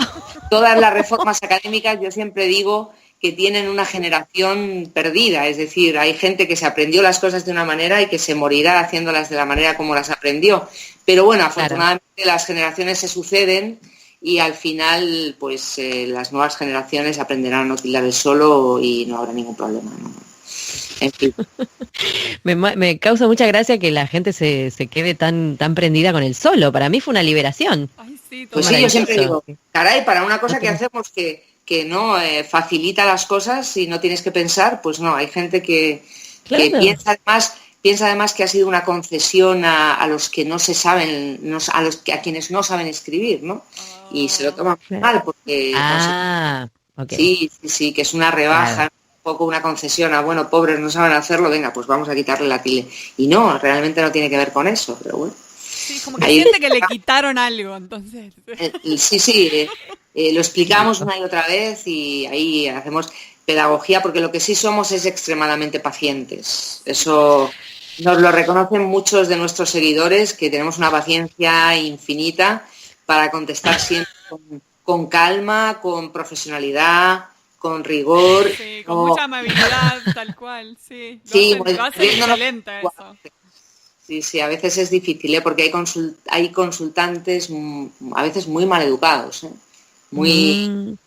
todas las reformas académicas yo siempre digo que tienen una generación perdida, es decir, hay gente que se aprendió las cosas de una manera y que se morirá haciéndolas de la manera como las aprendió, pero bueno, afortunadamente las generaciones se suceden y al final pues las nuevas generaciones aprenderán a no tildar el solo y no habrá ningún problema, ¿no? En fin. Me causa mucha gracia que la gente se quede tan prendida con el solo. Para mí fue una liberación. Ay, sí, pues sí, yo siempre digo, caray, para una cosa que hacemos que no facilita las cosas y no tienes que pensar, pues no, hay gente que piensa además que ha sido una concesión a los que no se saben, a quienes no saben escribir, ¿no? Y se lo toman mal porque okay. Sí, que es una rebaja, un poco una concesión a, bueno, pobres no saben hacerlo, venga, pues vamos a quitarle la tilde. Y no, realmente no tiene que ver con eso, pero bueno. Sí, como que siente que le quitaron algo, entonces. Sí, lo explicamos una y otra vez y ahí hacemos pedagogía, porque lo que sí somos es extremadamente pacientes. Eso nos lo reconocen muchos de nuestros seguidores, que tenemos una paciencia infinita para contestar siempre con calma, con profesionalidad, con rigor. Sí, con mucha amabilidad, tal cual, sí. Lo hace excelente eso. Sí, a veces es difícil, porque hay consultantes a veces muy mal educados, muy...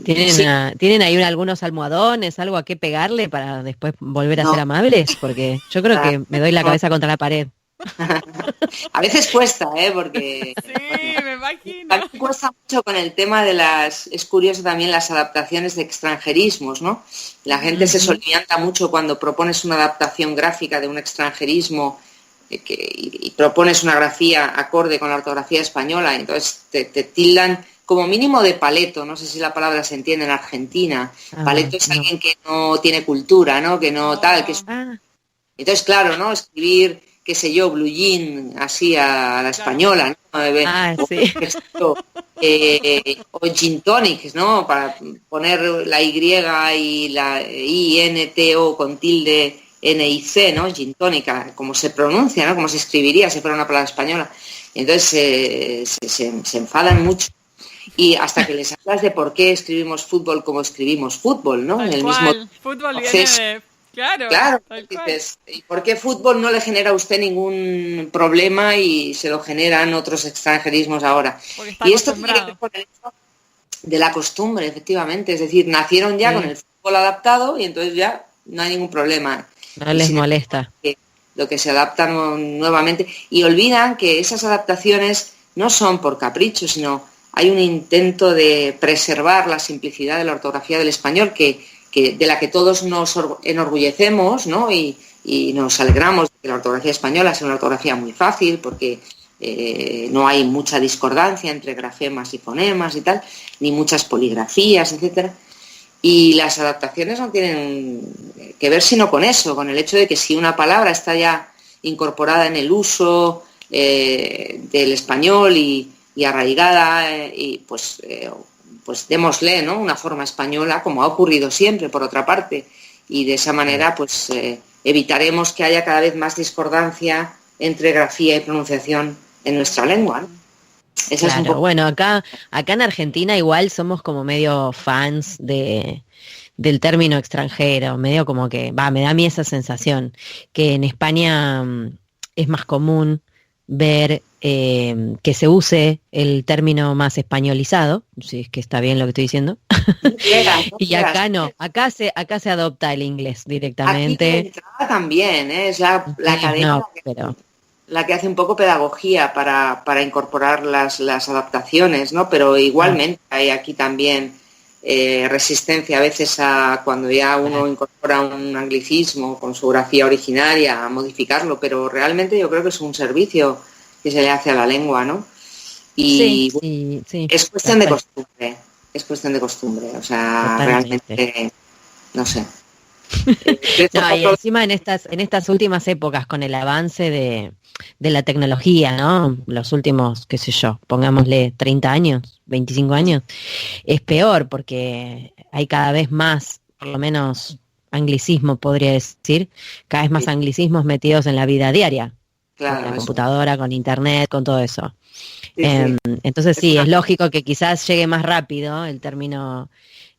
¿Tienen ahí algunos almohadones, algo a qué pegarle para después volver a ser amables? Porque yo creo que me doy la cabeza contra la pared. A veces cuesta, porque... Sí, me imagino. También cuesta mucho con el tema de es curioso también las adaptaciones de extranjerismos, ¿no? La gente se solivianta mucho cuando propones una adaptación gráfica de un extranjerismo y propones una grafía acorde con la ortografía española, entonces te tildan como mínimo de paleto, no sé si la palabra se entiende en Argentina. Paleto es alguien que no tiene cultura, ¿no? Que no tal, que es... Entonces, claro, ¿no? Escribir, qué sé yo, blue jean, así a la española, ¿no? Sí. O gin tonic, ¿no? Para poner la Y y la INTO con tilde NIC, ¿no? Gin tónica, como se pronuncia, ¿no? Como se escribiría si fuera una palabra española. Entonces se enfadan mucho. Y hasta que les hablas de por qué escribimos fútbol como escribimos fútbol, ¿no? En el mismo fútbol viene de... Claro, dices, ¿y por qué fútbol no le genera a usted ningún problema y se lo generan otros extranjerismos ahora? Y esto tiene que ver con el hecho de la costumbre, efectivamente, es decir, nacieron ya con el fútbol adaptado y entonces ya no hay ningún problema. No les molesta. Lo que se adaptan nuevamente y olvidan que esas adaptaciones no son por capricho, sino hay un intento de preservar la simplicidad de la ortografía del español de la que todos nos enorgullecemos, ¿no? Y nos alegramos de que la ortografía española sea una ortografía muy fácil, porque no hay mucha discordancia entre grafemas y fonemas y tal, ni muchas poligrafías, etcétera. Y las adaptaciones no tienen que ver sino con eso, con el hecho de que si una palabra está ya incorporada en el uso del español y arraigada, pues démosle, ¿no?, una forma española, como ha ocurrido siempre, por otra parte, y de esa manera pues evitaremos que haya cada vez más discordancia entre grafía y pronunciación en nuestra lengua, ¿no? Claro, es un poco... Bueno, acá en Argentina igual somos como medio fans del término extranjero, medio como que, me da a mí esa sensación, que en España es más común ver que se use el término más españolizado, si es que está bien lo que estoy diciendo, y acá no, acá se adopta el inglés directamente. Aquí también, es la academia la que hace un poco pedagogía para incorporar las adaptaciones, ¿no? Pero igualmente hay aquí también resistencia a veces a cuando ya uno incorpora un anglicismo con su grafía originaria a modificarlo, pero realmente yo creo que es un servicio que se le hace a la lengua, ¿no? Y sí, es cuestión de costumbre, o sea, realmente, no sé. Y encima en estas últimas épocas, con el avance de la tecnología, ¿no? Los últimos, qué sé yo, pongámosle 30 años, 25 años, es peor porque hay cada vez más, por lo menos anglicismo podría decir, cada vez más anglicismos metidos en la vida diaria, con la computadora, con internet, con todo eso. Entonces es lógico que quizás llegue más rápido el término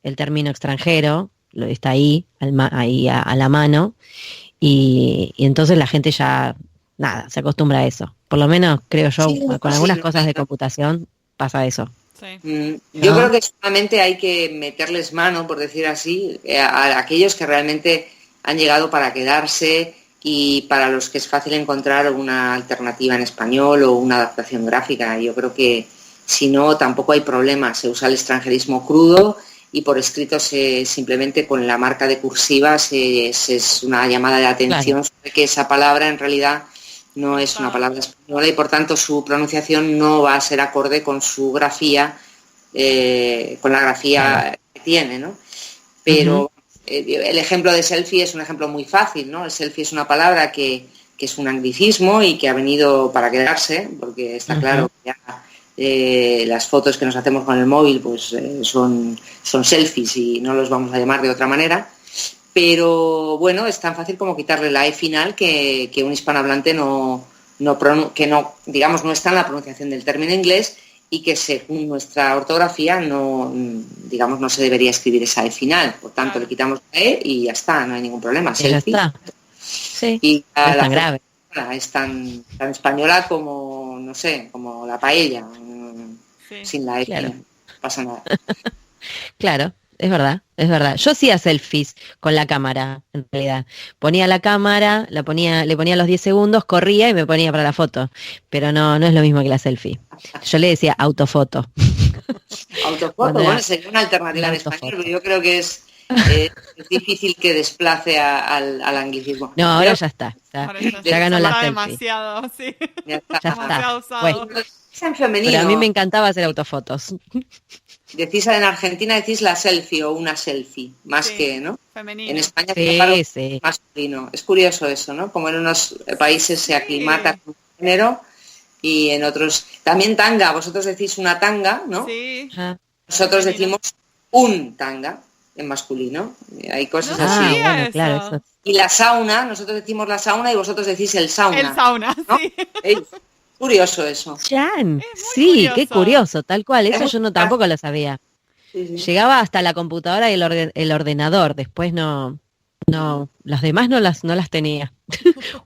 extranjero, está ahí a la mano, y entonces la gente ya se acostumbra a eso. Por lo menos creo yo, con algunas cosas de computación pasa eso. Yo creo que solamente hay que meterles mano, por decir así, a aquellos que realmente han llegado para quedarse y para los que es fácil encontrar una alternativa en español o una adaptación gráfica. Yo creo que si no, tampoco hay problema. Se usa el extranjerismo crudo y por escrito simplemente con la marca de cursiva es una llamada de atención sobre que esa palabra en realidad no es una palabra española y por tanto su pronunciación no va a ser acorde con su grafía, con la grafía que tiene, ¿no? Pero el ejemplo de selfie es un ejemplo muy fácil, ¿no? El selfie es una palabra que es un anglicismo y que ha venido para quedarse, porque está claro que ya las fotos que nos hacemos con el móvil pues son selfies y no los vamos a llamar de otra manera. Pero bueno, es tan fácil como quitarle la E final que un hispanohablante no está en la pronunciación del término inglés y que según nuestra ortografía no se debería escribir esa E final. Por tanto, le quitamos la E y ya está, no hay ningún problema. Ya está. Sí, y no es tan grave. Es tan española como, no sé, como la paella, sin la E final. No pasa nada. Claro. Es verdad. Yo hacía selfies con la cámara, en realidad. Ponía la cámara, le ponía los 10 segundos, corría y me ponía para la foto. Pero no es lo mismo que la selfie. Yo le decía autofoto. Autofoto, bueno, sería una alternativa en español, pero yo creo que es difícil que desplace al anglicismo. No, ahora ya está. Ya ganó la selfie. Demasiado, sí. Ya está. Demasiado usado. Bueno, pero a mí me encantaba hacer autofotos. Decís en Argentina la selfie o una selfie, más que, ¿no? Femenino. En España es masculino. Es curioso eso, ¿no? Como en unos países se aclimata con género y en otros... También tanga, vosotros decís una tanga, ¿no? Sí. Nosotros decimos un tanga en masculino. Hay cosas así. Bueno, claro, eso. Y la sauna, nosotros decimos la sauna y vosotros decís el sauna. El sauna, ¿no? Sí. Curioso eso. Jan, sí, curioso. Qué curioso, tal cual, eso yo tampoco lo sabía. Sí. Llegaba hasta la computadora y el ordenador, después no, las demás no las tenía.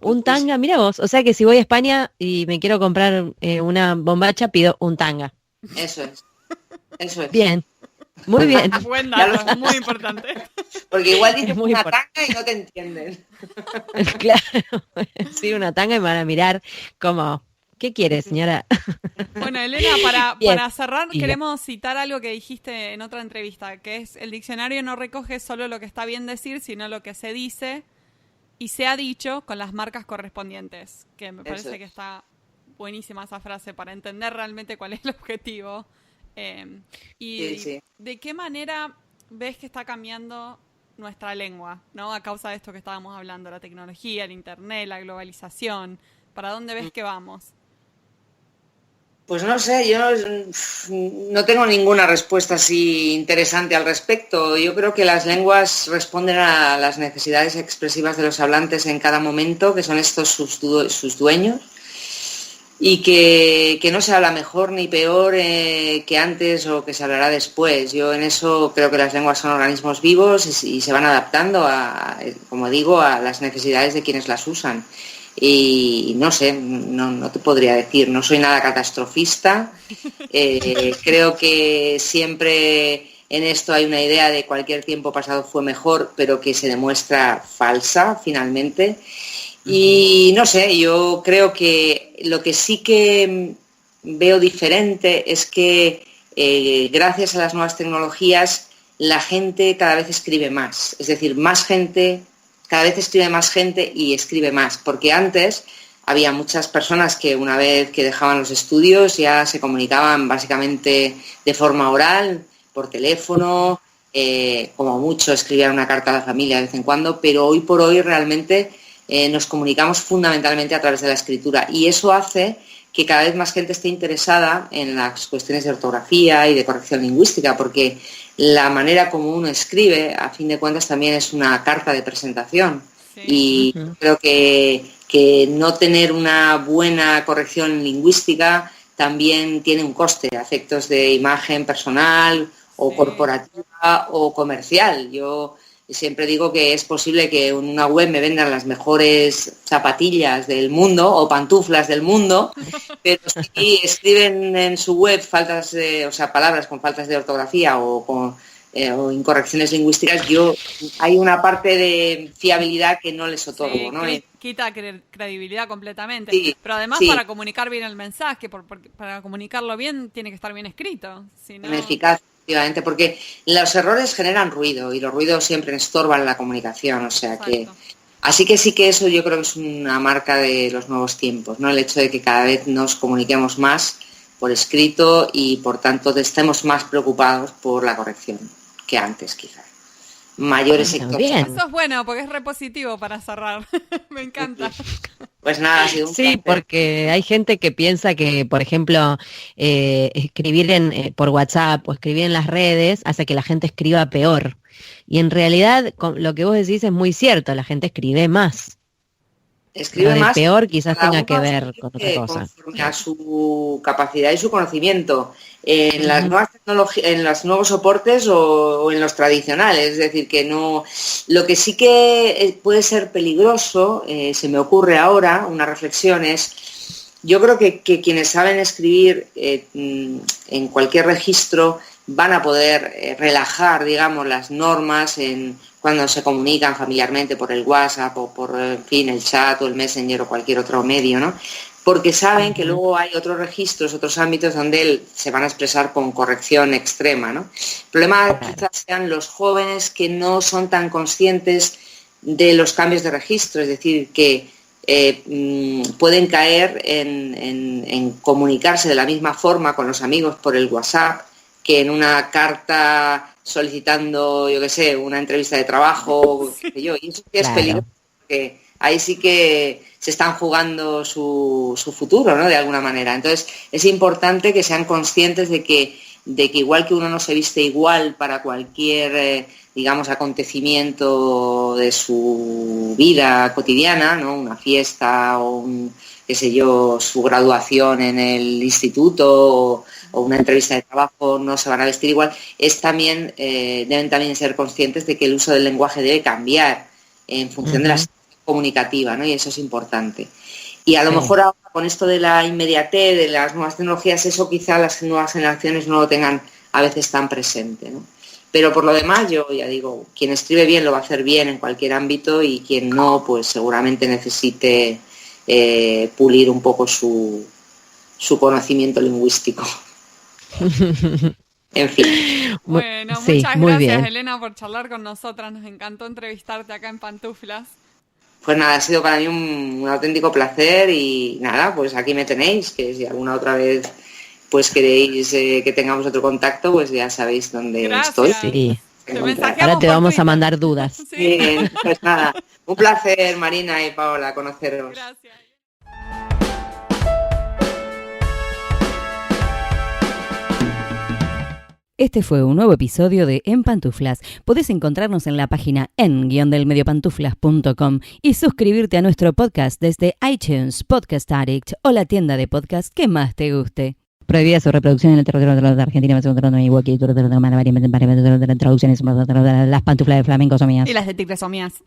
Un tanga, mira vos, o sea que si voy a España y me quiero comprar una bombacha, pido un tanga. Eso es. Bien, muy bien. Buen dato, muy importante. Porque igual dices una tanga y no te entienden. Claro, sí, una tanga y me van a mirar como... ¿Qué quiere, señora? Bueno, Elena, para cerrar, queremos citar algo que dijiste en otra entrevista, que es: el diccionario no recoge solo lo que está bien decir, sino lo que se dice y se ha dicho con las marcas correspondientes, que me parece que está buenísima esa frase para entender realmente cuál es el objetivo. Sí. ¿De qué manera ves que está cambiando nuestra lengua, ¿no? A causa de esto que estábamos hablando, la tecnología, el internet, la globalización. ¿Para dónde ves que vamos? Pues no sé, yo no tengo ninguna respuesta así interesante al respecto. Yo creo que las lenguas responden a las necesidades expresivas de los hablantes en cada momento, que son estos sus dueños, y que no se habla mejor ni peor que antes o que se hablará después. Yo en eso creo que las lenguas son organismos vivos y se van adaptando como digo, a las necesidades de quienes las usan. Y no sé, no te podría decir, no soy nada catastrofista. Creo que siempre en esto hay una idea de cualquier tiempo pasado fue mejor, pero que se demuestra falsa finalmente. Y no sé, yo creo que lo que sí que veo diferente es que gracias a las nuevas tecnologías la gente cada vez escribe más, es decir, cada vez escribe más gente y escribe más, porque antes había muchas personas que una vez que dejaban los estudios ya se comunicaban básicamente de forma oral, por teléfono, como mucho escribían una carta a la familia de vez en cuando, pero hoy por hoy realmente nos comunicamos fundamentalmente a través de la escritura y eso hace que cada vez más gente esté interesada en las cuestiones de ortografía y de corrección lingüística, porque la manera como uno escribe, a fin de cuentas, también es una carta de presentación. Sí. Y creo que no tener una buena corrección lingüística también tiene un coste, a efectos de imagen personal o corporativa o comercial. Yo siempre digo que es posible que en una web me vendan las mejores zapatillas del mundo o pantuflas del mundo, pero si escriben en su web palabras con faltas de ortografía o incorrecciones lingüísticas, hay una parte de fiabilidad que no les otorgo. Sí, ¿no? Quita credibilidad completamente. Sí, pero además para comunicar bien el mensaje, para comunicarlo bien, tiene que estar bien escrito. Si no... Eficaz. Efectivamente, porque los errores generan ruido y los ruidos siempre estorban la comunicación, o sea que... Así que sí que eso yo creo que es una marca de los nuevos tiempos, ¿no? El hecho de que cada vez nos comuniquemos más por escrito y por tanto estemos más preocupados por la corrección que antes quizás. Mayores sectores. Eso es bueno porque es repositivo para cerrar. Me encanta. Pues nada, ha sido un placer. Sí, porque hay gente que piensa que, por ejemplo, escribir por WhatsApp o escribir en las redes hace que la gente escriba peor. Y en realidad, lo que vos decís es muy cierto, la gente escribe más. Escribe más. Peor quizás tenga que ver con otra cosa. Conforme a su capacidad y su conocimiento. En las nuevas tecnologías, en los nuevos soportes o en los tradicionales, es decir, que no. Lo que sí que puede ser peligroso, se me ocurre ahora, una reflexión es, yo creo que quienes saben escribir en cualquier registro van a poder relajar, digamos, las normas cuando se comunican familiarmente por el WhatsApp o por, en fin, el chat o el Messenger o cualquier otro medio, ¿no? Porque saben que luego hay otros registros, otros ámbitos donde se van a expresar con corrección extrema, ¿no? El problema quizás sean los jóvenes que no son tan conscientes de los cambios de registro, es decir, que pueden caer en comunicarse de la misma forma con los amigos por el WhatsApp que en una carta solicitando, yo qué sé, una entrevista de trabajo, qué sé yo, y eso sí es peligroso, porque ahí sí que se están jugando su futuro, ¿no? De alguna manera. Entonces, es importante que sean conscientes de que igual que uno no se viste igual para cualquier, digamos, acontecimiento de su vida cotidiana, ¿no? Una fiesta o qué sé yo, su graduación en el instituto o una entrevista de trabajo, no se van a vestir igual. Deben también ser conscientes de que el uso del lenguaje debe cambiar en función de la comunicativa, ¿no? Y eso es importante. Y a lo mejor ahora con esto de la inmediatez, de las nuevas tecnologías, eso quizá las nuevas generaciones no lo tengan a veces tan presente, ¿no? Pero por lo demás, yo ya digo, quien escribe bien lo va a hacer bien en cualquier ámbito y quien no, pues seguramente necesite pulir un poco su conocimiento lingüístico. En fin. Bueno, muchas gracias, Elena, por charlar con nosotras. Nos encantó entrevistarte acá en Pantuflas. Pues nada, ha sido para mí un auténtico placer y nada, pues aquí me tenéis, que si alguna otra vez pues queréis que tengamos otro contacto, pues ya sabéis dónde estoy. Sí. Ahora te vamos a mandar dudas. Sí. Bien, pues nada, un placer, Marina y Paola, conoceros. Gracias. Este fue un nuevo episodio de En Pantuflas. Podés encontrarnos en la página en-mediopantuflas.com y suscribirte a nuestro podcast desde iTunes, Podcast Addict o la tienda de podcast que más te guste. Prohibida su reproducción en el territorio de Argentina, traducciones, las pantuflas de flamenco son mías. Y las de tigres son mías.